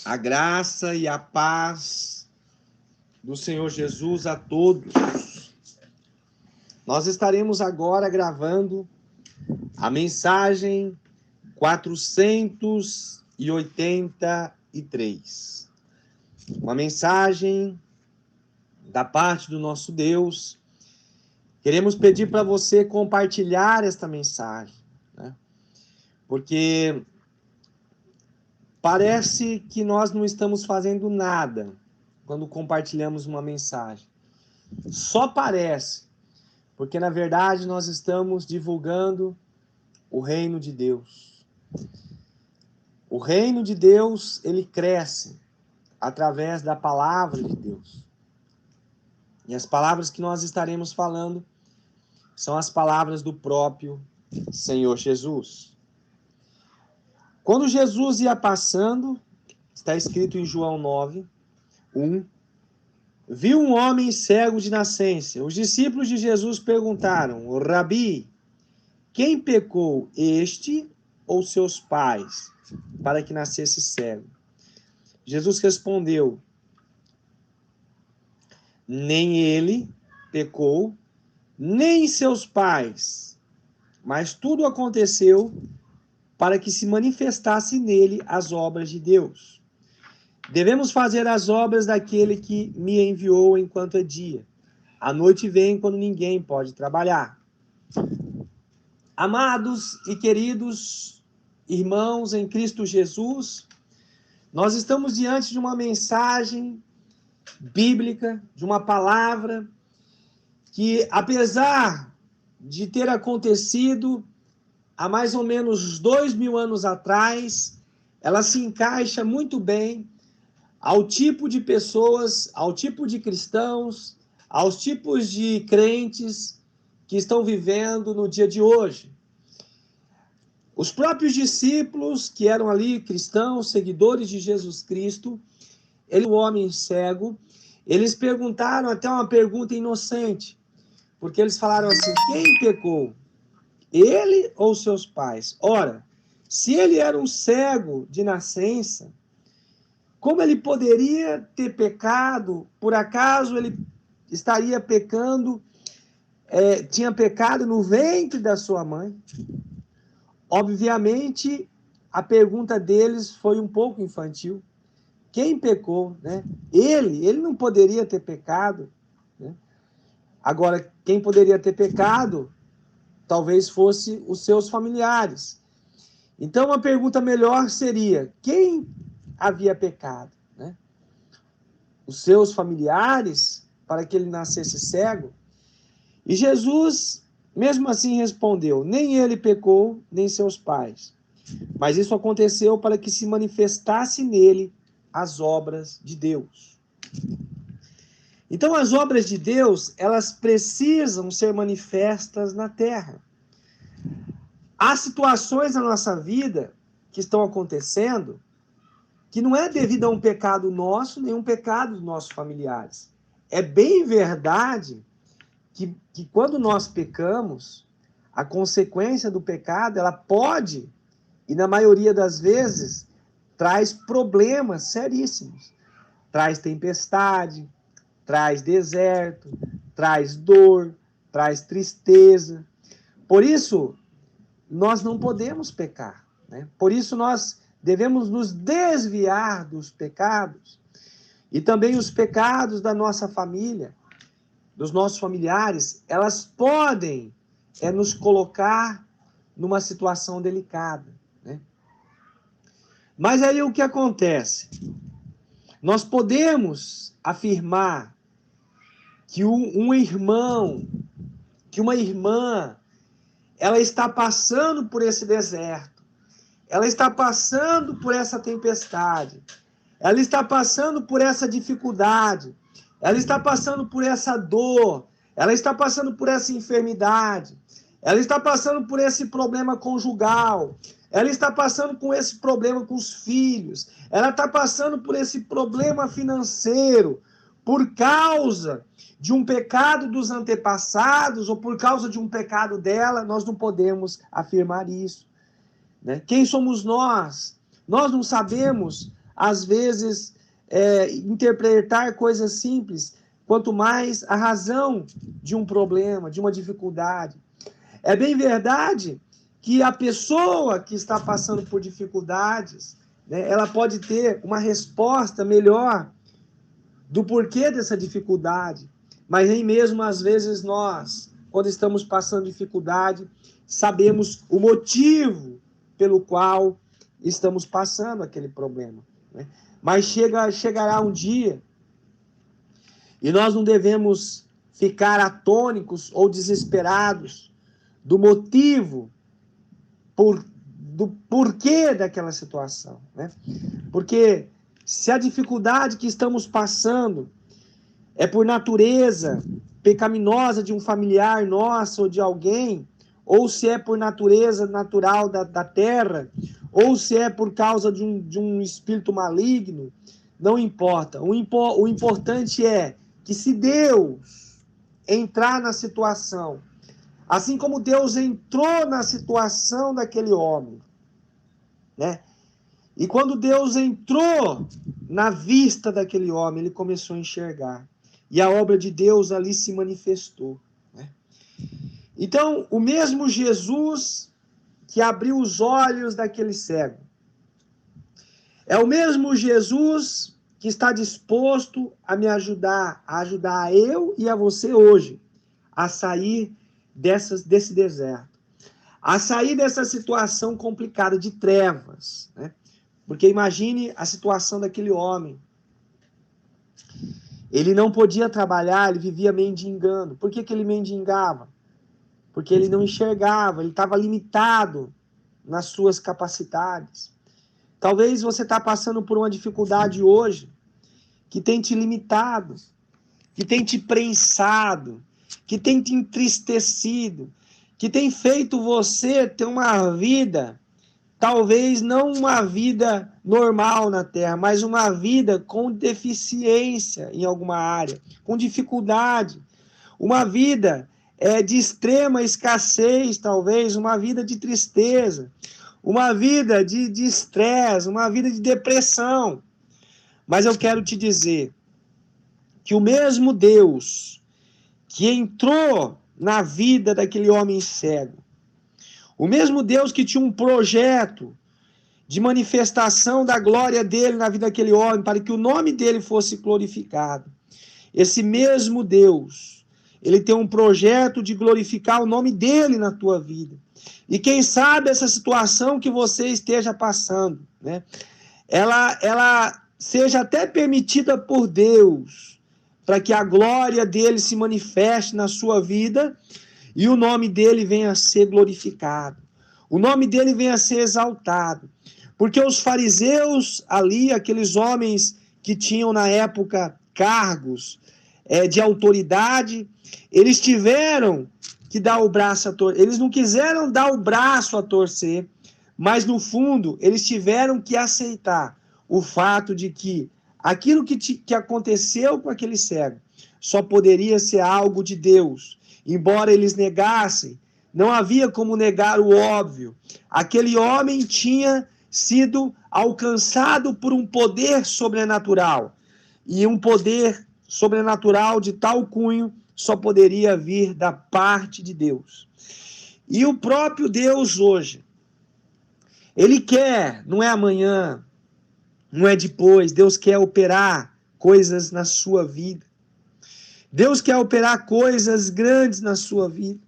A graça e a paz do Senhor Jesus a todos. Nós estaremos agora gravando a mensagem 483. Uma mensagem da parte do nosso Deus. Queremos pedir para você compartilhar esta mensagem, né? Porque parece que nós não estamos fazendo nada quando compartilhamos uma mensagem. Só parece, porque na verdade nós estamos divulgando o reino de Deus. O reino de Deus, ele cresce através da palavra de Deus. E as palavras que nós estaremos falando são as palavras do próprio Senhor Jesus. Quando Jesus ia passando, está escrito em João 9:1, viu um homem cego de nascença. Os discípulos de Jesus perguntaram: Rabi, quem pecou, este ou seus pais, para que nascesse cego? Jesus respondeu: nem ele pecou, nem seus pais, mas tudo aconteceu para que se manifestasse nele as obras de Deus. Devemos fazer as obras daquele que me enviou enquanto é dia. A noite vem quando ninguém pode trabalhar. Amados e queridos irmãos em Cristo Jesus, nós estamos diante de uma mensagem bíblica, de uma palavra que, apesar de ter acontecido há mais ou menos 2000 anos atrás, ela se encaixa muito bem ao tipo de pessoas, ao tipo de cristãos, aos tipos de crentes que estão vivendo no dia de hoje. Os próprios discípulos, que eram ali cristãos, seguidores de Jesus Cristo, ele, o homem cego, eles perguntaram até uma pergunta inocente, porque eles falaram assim: quem pecou? Ele ou seus pais? Ora, se ele era um cego de nascença, como ele poderia ter pecado? Por acaso ele estaria pecando, tinha pecado no ventre da sua mãe? Obviamente, a pergunta deles foi um pouco infantil. Quem pecou, né? Ele não poderia ter pecado, né? Agora, quem poderia ter pecado talvez fosse os seus familiares. Então, uma pergunta melhor seria: quem havia pecado, né? Os seus familiares, para que ele nascesse cego? E Jesus, mesmo assim, respondeu: nem ele pecou, nem seus pais. Mas isso aconteceu para que se manifestasse nele as obras de Deus. Então, as obras de Deus, elas precisam ser manifestas na terra. Há situações na nossa vida que estão acontecendo que não é devido a um pecado nosso, nem um pecado dos nossos familiares. É bem verdade que quando nós pecamos, a consequência do pecado, ela pode, e na maioria das vezes, traz problemas seríssimos. Traz tempestade, traz deserto, traz dor, traz tristeza. Por isso, nós não podemos pecar, né? Por isso, nós devemos nos desviar dos pecados e também os pecados da nossa família, dos nossos familiares, elas podem nos colocar numa situação delicada, né? Mas aí o que acontece? Nós podemos afirmar que um irmão, que uma irmã, ela está passando por esse deserto, ela está passando por essa tempestade, ela está passando por essa dificuldade, ela está passando por essa dor, ela está passando por essa enfermidade, ela está passando por esse problema conjugal, ela está passando por esse problema com os filhos, ela está passando por esse problema financeiro, por causa de um pecado dos antepassados ou por causa de um pecado dela. Nós não podemos afirmar isso, né? Quem somos nós? Nós não sabemos às vezes, interpretar coisas simples, quanto mais a razão de um problema, de uma dificuldade. É bem verdade que a pessoa que está passando por dificuldades, né, ela pode ter uma resposta melhor do porquê dessa dificuldade, mas nem mesmo às vezes nós, quando estamos passando dificuldade, sabemos o motivo pelo qual estamos passando aquele problema, né? Mas chegará um dia e nós não devemos ficar atônicos ou desesperados do motivo do porquê daquela situação, né? Porque se a dificuldade que estamos passando é por natureza pecaminosa de um familiar nosso ou de alguém, ou se é por natureza natural da terra, ou se é por causa de um espírito maligno, não importa. O importante é que se Deus entrar na situação, assim como Deus entrou na situação daquele homem, né? E quando Deus entrou na vista daquele homem, ele começou a enxergar. E a obra de Deus ali se manifestou, né? Então, o mesmo Jesus que abriu os olhos daquele cego, é o mesmo Jesus que está disposto a me ajudar, a ajudar eu e a você hoje, a sair desse deserto, a sair dessa situação complicada de trevas, né? Porque imagine a situação daquele homem. Ele não podia trabalhar, ele vivia mendigando. Por que ele mendigava? Porque ele não enxergava, ele estava limitado nas suas capacidades. Talvez você está passando por uma dificuldade hoje que tem te limitado, que tem te prensado, que tem te entristecido, que tem feito você ter uma vida, talvez não uma vida normal na Terra, mas uma vida com deficiência em alguma área, com dificuldade, uma vida de extrema escassez, talvez, uma vida de tristeza, uma vida de estresse, uma vida de depressão. Mas eu quero te dizer que o mesmo Deus que entrou na vida daquele homem cego, o mesmo Deus que tinha um projeto de manifestação da glória dele na vida daquele homem, para que o nome dele fosse glorificado, esse mesmo Deus, ele tem um projeto de glorificar o nome dele na tua vida. E quem sabe essa situação que você esteja passando, né, ela seja até permitida por Deus, para que a glória dele se manifeste na sua vida e o nome dele venha a ser glorificado, o nome dele venha a ser exaltado. Porque os fariseus ali, aqueles homens que tinham na época cargos de autoridade, eles tiveram que dar o braço a torcer, eles não quiseram dar o braço a torcer, mas no fundo eles tiveram que aceitar o fato de que aquilo que aconteceu com aquele cego só poderia ser algo de Deus. Embora eles negassem, não havia como negar o óbvio. Aquele homem tinha sido alcançado por um poder sobrenatural. E um poder sobrenatural de tal cunho só poderia vir da parte de Deus. E o próprio Deus hoje, ele quer, não é amanhã, não é depois, Deus quer operar coisas na sua vida. Deus quer operar coisas grandes na sua vida.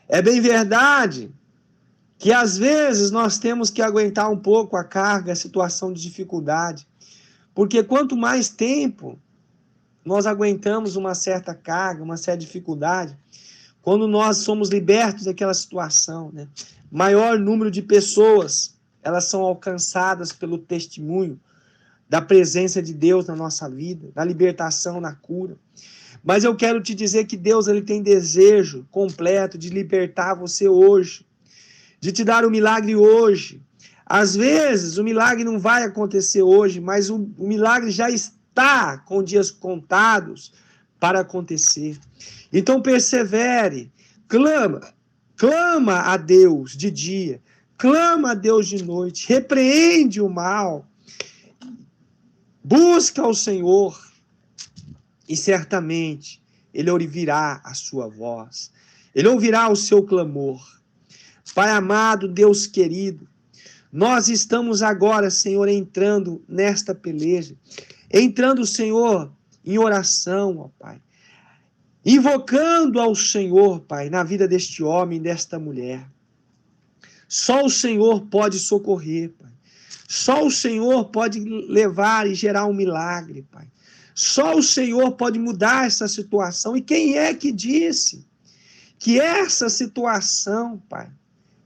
É bem verdade que às vezes nós temos que aguentar um pouco a carga, a situação de dificuldade, porque quanto mais tempo nós aguentamos uma certa carga, uma certa dificuldade, quando nós somos libertos daquela situação, né, maior número de pessoas, elas são alcançadas pelo testemunho da presença de Deus na nossa vida, na libertação, na cura. Mas eu quero te dizer que Deus, ele tem desejo completo de libertar você hoje, de te dar o milagre hoje. Às vezes o milagre não vai acontecer hoje, mas o milagre já está com dias contados para acontecer. Então persevere, clama a Deus de dia, clama a Deus de noite, repreende o mal, Busca o Senhor e certamente Ele ouvirá a sua voz. Ele ouvirá o seu clamor. Pai amado, Deus querido, nós estamos agora, Senhor, entrando nesta peleja. Entrando, Senhor, em oração, ó Pai. Invocando ao Senhor, Pai, na vida deste homem, desta mulher. Só o Senhor pode socorrer, Pai. Só o Senhor pode levar e gerar um milagre, Pai. Só o Senhor pode mudar essa situação. E quem é que disse que essa situação, Pai,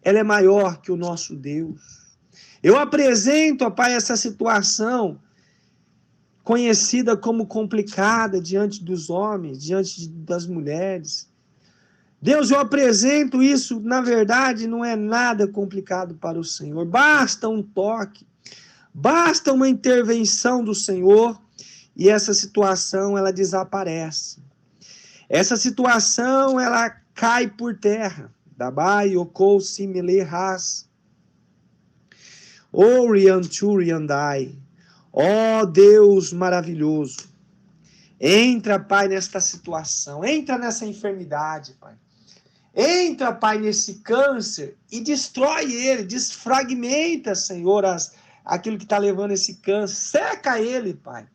ela é maior que o nosso Deus? Eu apresento, ó Pai, essa situação conhecida como complicada diante dos homens, diante das mulheres. Deus, eu apresento isso, na verdade, não é nada complicado para o Senhor. Basta um toque, basta uma intervenção do Senhor e essa situação, ela desaparece. Essa situação, ela cai por terra. Dabai, okou, simile, ras. Orianturiandai. Ó Deus maravilhoso, entra, Pai, nesta situação, entra nessa enfermidade, Pai. Entra, Pai, nesse câncer e destrói ele, desfragmenta, Senhor, aquilo que está levando esse câncer, seca ele, Pai.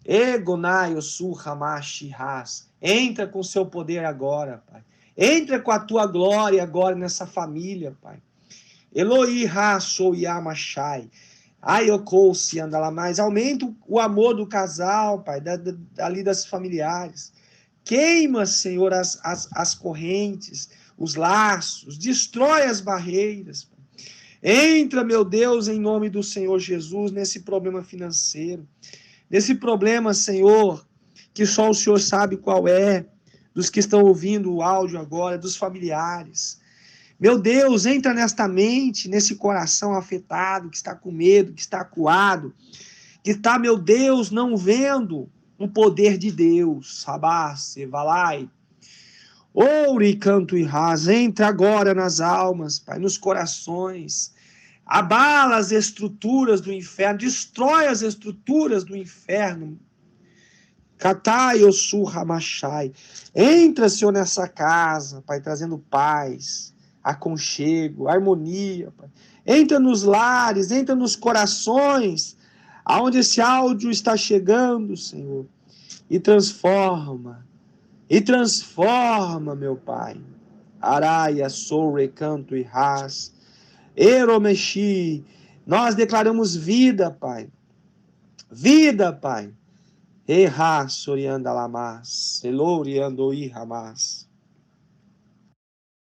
Egonai, Osu, Hamashi, Ras. Entra com o seu poder agora, Pai. Entra com a tua glória agora nessa família, Pai. Eloi, Raso, Yamashai. Ayokousi, anda lá mais. Aumenta o amor do casal, Pai, ali das familiares. Queima, Senhor, as correntes, os laços, destrói as barreiras. Pai. Entra, meu Deus, em nome do Senhor Jesus, nesse problema financeiro. Nesse problema, Senhor, que só o Senhor sabe qual é, dos que estão ouvindo o áudio agora, dos familiares. Meu Deus, entra nesta mente, nesse coração afetado, que está com medo, que está acuado, que está, meu Deus, não vendo o poder de Deus. Sabasse, valai. Ouri, canto e ras, entra agora nas almas, Pai, nos corações. Abala as estruturas do inferno, destrói as estruturas do inferno. Katai, Osu, Ramachai. Entra, Senhor, nessa casa, Pai, trazendo paz, aconchego, harmonia, Pai. Entra nos lares, entra nos corações, aonde esse áudio está chegando, Senhor, e transforma, meu Pai. Araia, sou, recanto e ras, eromeshi, nós declaramos vida, Pai, vida, Pai. Erra, sorianda lamas, eloriando irramas.